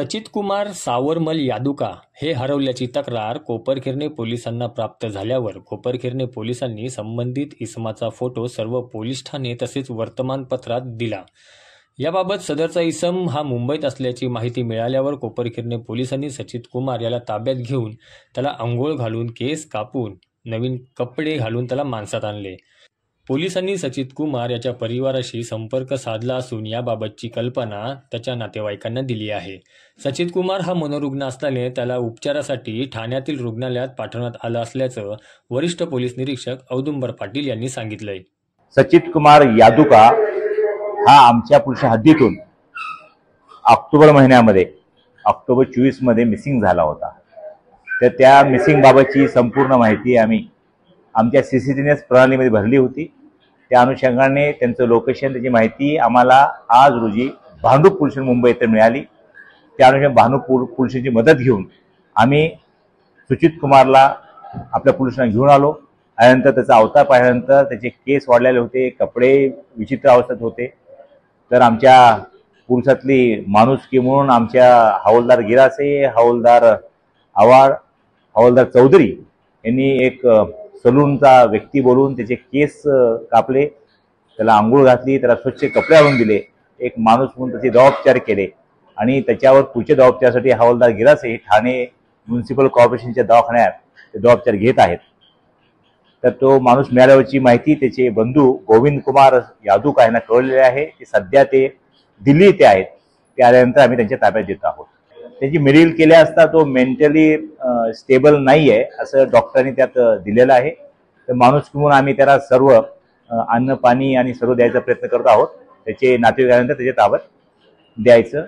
सचित कुमार सावरमल यादुका हे हरवल्याची तक्रार कोपरखिरणे पोलिसांना प्राप्त झाल्यावर कोपरखिरणे पोलिसांनी संबंधित इसमाचा फोटो सर्व पोलीस ठाणे तसेच वर्तमानपत्रात दिला। याबाबत सदरचा इसम हा मुंबईत असल्याची माहिती मिळाल्यावर कोपरखिरणे पोलिसांनी सचित कुमार याला ताब्यात घेऊन त्याला अंघोळ घालून केस कापून नवीन कपडे घालून त्याला माणसात आणले। पोलिसांनी सचित कुमार याच्या परिवाराशी संपर्क साधला असून याबाबतची कल्पना त्याच्या नातेवाईकांना दिली आहे। सचित कुमार हा मनोरुग्ण असल्याने त्याला उपचारासाठी ठाण्यातील रुग्णालयात पाठवण्यात आलं असल्याचं वरिष्ठ पोलीस निरीक्षक औदुंबर पाटील यांनी सांगितलंय। सचित कुमार यादुका हा आमच्या पुढच्या हद्दीतून ऑक्टोबर महिन्यामध्ये ऑक्टोबर 24 मध्ये मिसिंग झाला होता। तर त्या मिसिंग बाबतची संपूर्ण माहिती आम्ही आमच्या सीसीटीव्ही प्रणालीमध्ये भरली होती। त्या अनुषंगाने त्यांचं लोकेशन त्याची माहिती आम्हाला आज रोजी भांडूप पोलीस मुंबई येथे मिळाली। त्या अनुषंगाने भांडूप पोलिसांची मदत घेऊन आम्ही सुचित कुमारला आपल्या पोलिसांना घेऊन आलो। त्यानंतर त्याचा अवतार पाहिल्यानंतर त्याचे केस वाढलेले होते, कपडे विचित्र अवस्थेत होते। तर आमच्या पोलिसातली माणुसकी म्हणून आमच्या हवालदार गिरासे, हवालदार आवाड, हवालदार चौधरी यांनी एक सलूनचा व्यक्ती बोलून त्याचे केस कापले, त्याला आंघोळ घातली, त्याला स्वच्छ कपडे आणून दिले, एक माणूस म्हणून त्याचे दवापचार केले आणि त्याच्यावर पुढच्या दवापचारासाठी हवालदार गिरासे ठाणे म्युनिसिपल कॉर्पोरेशनच्या दवाखान्यात ते दवापचार घेत आहेत। तर तो माणूस मिळाल्याची माहिती त्याचे बंधू गोविंद कुमार यादुका यांना कळवलेले आहे की सध्या ते दिल्ली येथे आहेत। ते आल्यानंतर आम्ही त्यांच्या ताब्यात देत आहोत। त्याची मेडिकल केल्या असता तो मेंटली स्टेबल नाही आहे असं डॉक्टरांनी त्यात दिलेलं आहे। तर माणूस म्हणून आम्ही त्याला सर्व अन्न पाणी आणि सर्व द्यायचा प्रयत्न करत आहोत। त्याचे नातेवाईकांनंतर त्याच्या ताब्यात द्यायचं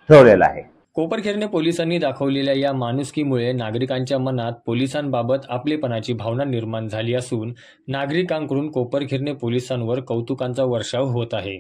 ठरवलेलं आहे। कोपरखिरणे पोलिसांनी दाखवलेल्या या माणुसकीमुळे नागरिकांच्या मनात पोलिसांबाबत आपलेपणाची भावना निर्माण झाली असून नागरिकांकडून कोपरखिरणे पोलिसांवर कौतुकांचा वर्षाव होत आहे।